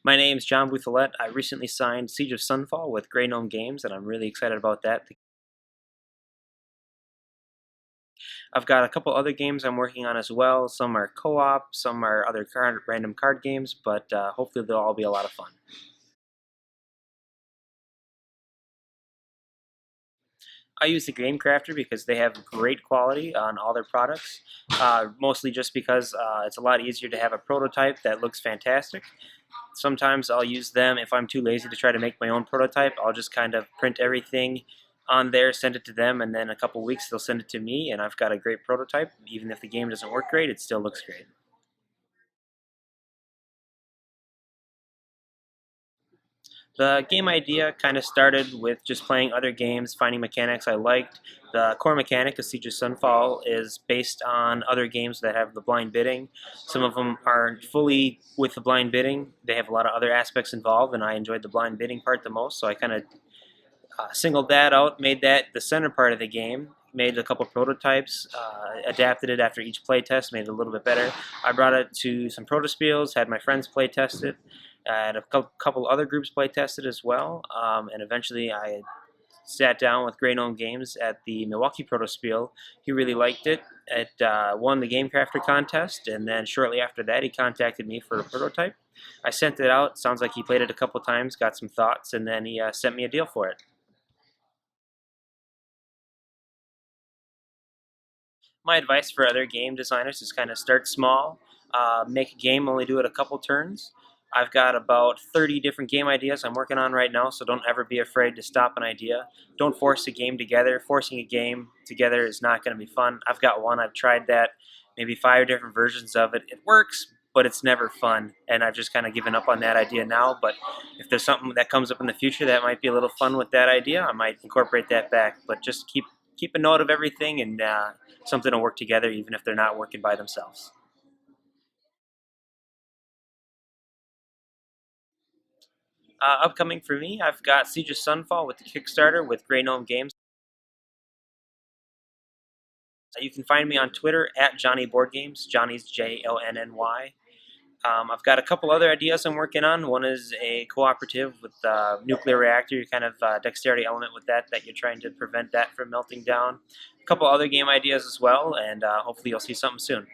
My name is Jon Bouthilet. I recently signed Seige of Sunfall with Grey Gnome Games, and I'm really excited about that. I've got a couple other games I'm working on as well. Some are co-op, some are other random card games, but hopefully they'll all be a lot of fun. I use the Game Crafter because they have great quality on all their products, mostly just because it's a lot easier to have a prototype that looks fantastic. Sometimes I'll use them if I'm too lazy to try to make my own prototype. I'll just kind of print everything on there, send it to them, and then a couple weeks they'll send it to me, and I've got a great prototype. Even if the game doesn't work great, it still looks great. The game idea kind of started with just playing other games, finding mechanics I liked. The core mechanic of Siege of Sunfall is based on other games that have the blind bidding. Some of them are fully with the blind bidding. They have a lot of other aspects involved, and I enjoyed the blind bidding part the most, so I kind of singled that out, made that the center part of the game, made a couple prototypes, adapted it after each play test, made it a little bit better. I brought it to some protospiels, had my friends play test it, and a couple other groups play tested as well, and eventually I sat down with Grey Gnome Games at the Milwaukee Protospiel. He really liked it. It won the Game Crafter contest, and then shortly after that he contacted me for a prototype. I sent it out. Sounds like he played it a couple times, got some thoughts, and then he sent me a deal for it. My advice for other game designers is kind of start small, make a game, only do it a couple turns. I've got about 30 different game ideas I'm working on right now, so don't ever be afraid to stop an idea. Don't force a game together. Forcing a game together is not going to be fun. I've got one, I've tried that, maybe 5 different versions of it. It works, but it's never fun, and I've just kind of given up on that idea now. But if there's something that comes up in the future that might be a little fun with that idea, I might incorporate that back. But just keep a note of everything, and something will work together even if they're not working by themselves. Upcoming for me, I've got Siege of Sunfall with the Kickstarter with Grey Gnome Games. You can find me on Twitter at Johnny Board Games. Johnny's Jonny. I've got a couple other ideas I'm working on. One is a cooperative with nuclear reactor, kind of dexterity element with that you're trying to prevent that from melting down. A couple other game ideas as well, and hopefully you'll see something soon.